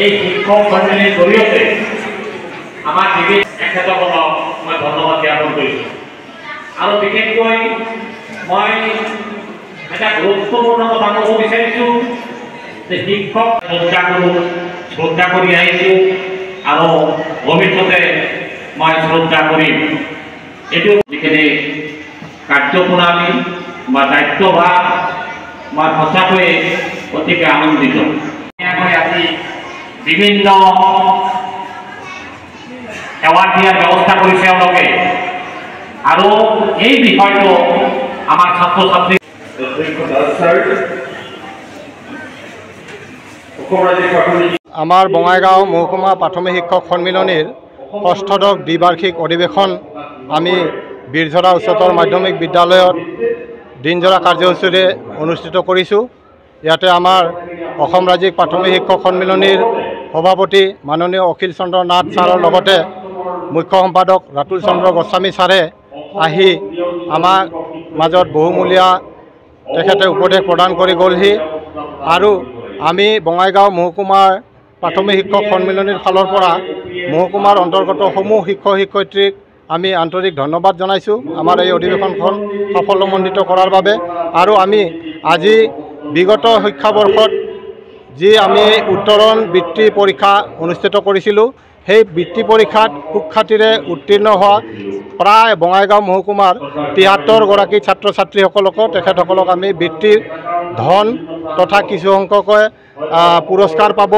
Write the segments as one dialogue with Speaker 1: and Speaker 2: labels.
Speaker 1: এই শিক্ষক সন্মিলনীৰ জৰিয়তে আমাৰ তেখেতসকলক মই ধন্যবাদ জ্ঞাপন কৰিছোঁ। আৰু বিশেষকৈ মই এটা গুৰুত্বপূৰ্ণ কথা ক'ব বিচাৰিছোঁ যে শিক্ষক শ্ৰদ্ধা কৰি আহিছোঁ আৰু ভৱিষ্যতে মই শ্ৰদ্ধা কৰিম। এইটো যিখিনি কাৰ্যপ্ৰণালী বা দায়িত্বভাৰ মই সঁচাকৈয়ে অতিকে আনন্দিত। আজি বিভিন্ন এৱাৰ্ড দিয়াৰ ব্যৱস্থা কৰিছে তেওঁলোকে আৰু এই বিষয়টো আমাৰ ছাত্ৰ ছাত্ৰী
Speaker 2: আমাৰ বঙাইগাঁও মহকুমা প্ৰাথমিক শিক্ষক সন্মিলনীৰ ষষ্ঠদশ দ্বিবাৰ্ষিক অধিৱেশন আমি বীৰঝৰা উচ্চতৰ মাধ্যমিক বিদ্যালয়ত দিনজোৰা কাৰ্যসূচীৰে অনুষ্ঠিত কৰিছোঁ। ইয়াতে আমাৰ অসম ৰাজ্যিক প্ৰাথমিক শিক্ষক সন্মিলনীৰ সভাপতি মাননীয় অখিল চন্দ্ৰ নাথ ছাৰৰ লগতে মুখ্য সম্পাদক ৰাতুল চন্দ্ৰ গোস্বামী ছাৰে আহি আমাৰ মাজত বহুমূলীয়া তেখেতে উপদেশ প্ৰদান কৰি গ'লহি আৰু আমি বঙাইগাঁও মহকুমাৰ প্ৰাথমিক শিক্ষক সন্মিলনীৰ ফালৰ পৰা মহকুমাৰ অন্তৰ্গত সমূহ শিক্ষক শিক্ষয়িত্ৰীক আমি আন্তৰিক ধন্যবাদ জনাইছোঁ আমাৰ এই অধিৱেশনখন সাফল্যমণ্ডিত কৰাৰ বাবে। আৰু আমি আজি বিগত শিক্ষাবৰ্ষত যি আমি উত্তৰণ বৃত্তি পৰীক্ষা অনুষ্ঠিত কৰিছিলোঁ, সেই বৃত্তি পৰীক্ষাত সুখ্যাতিৰে উত্তীৰ্ণ হোৱা প্ৰায় বঙাইগাঁও মহকুমাৰ ৭৩গৰাকী ছাত্ৰ ছাত্ৰীসকলকো তেখেতসকলক আমি বৃত্তিৰ ধন তথা কিছু সংখ্যকে পুৰস্কাৰ পাব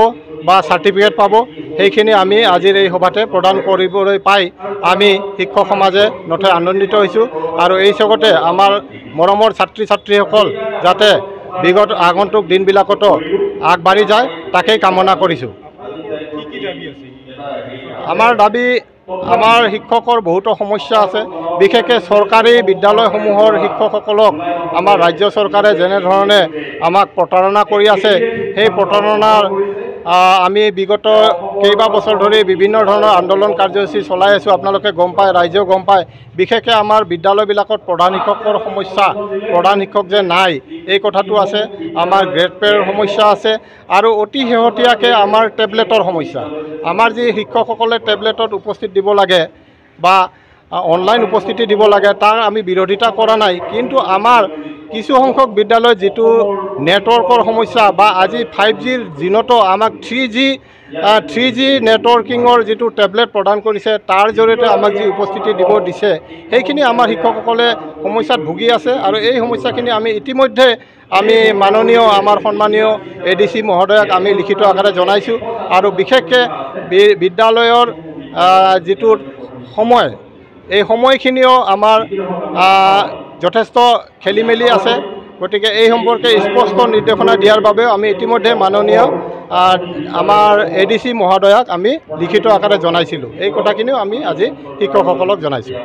Speaker 2: বা চাৰ্টিফিকেট পাব, সেইখিনি আমি আজিৰ এই সভাতে প্ৰদান কৰিবলৈ পাই আমি শিক্ষক সমাজে নথৈ আনন্দিত হৈছোঁ। আৰু এই চকতে আমাৰ মৰমৰ ছাত্ৰী ছাত্ৰীসকল যাতে বিগত আগন্তুক দিনবিলাকতো আগবাঢ়ি যায় তাকেই কামনা কৰিছোঁ। আমাৰ দাবী, আমাৰ শিক্ষকৰ বহুতো সমস্যা আছে। বিশেষকৈ চৰকাৰী বিদ্যালয়সমূহৰ শিক্ষকসকলক আমাৰ ৰাজ্য চৰকাৰে যেনেধৰণে আমাক প্ৰতাৰণা কৰি আছে, সেই প্ৰতাৰণাৰ আমি বিগত কেইবা বছৰ ধৰি বিভিন্ন ধৰণৰ আন্দোলন কাৰ্যসূচী চলাই আছোঁ। আপোনালোকে গম পায়, ৰাইজেও গম পায়। বিশেষকৈ আমাৰ বিদ্যালয়বিলাকত প্ৰধান শিক্ষকৰ সমস্যা, প্ৰধান শিক্ষক যে নাই এই কথাটো আছে। আমাৰ গ্ৰেড পেৰ সমস্যা আছে আৰু অতি শেহতীয়াকৈ আমাৰ টেবলেটৰ সমস্যা। আমাৰ যি শিক্ষকসকলে টেবলেটত উপস্থিত দিব লাগে বা অনলাইন উপস্থিতি দিব লাগে তাৰ আমি বিৰোধিতা কৰা নাই, কিন্তু আমাৰ কিছু সংখ্যক বিদ্যালয়ত যিটো নেটৱৰ্কৰ সমস্যা বা আজি 5Gৰ দিনতো আমাক 3G নেটৱৰ্কিঙৰ যিটো টেবলেট প্ৰদান কৰিছে তাৰ জৰিয়তে আমাক যি উপস্থিতি দিব দিছে, সেইখিনি আমাৰ শিক্ষকসকলে সমস্যাত ভুগি আছে। আৰু এই সমস্যাখিনি আমি ইতিমধ্যে মাননীয় আমাৰ সন্মানীয় ADC মহোদয়ক আমি লিখিত আকাৰে জনাইছোঁ। আৰু বিশেষকৈ বিদ্যালয়ৰ যিটো সময়, এই সময়খিনিও আমাৰ যথেষ্ট খেলি মেলি আছে। গতিকে এই সম্পৰ্কে স্পষ্ট নিৰ্দেশনা দিয়াৰ বাবেও আমি ইতিমধ্যে মাননীয় আমাৰ ADC মহোদয়ক আমি লিখিত আকাৰে জনাইছিলোঁ। এই কথাখিনিও আমি আজি শিক্ষকসকলক জনাইছোঁ।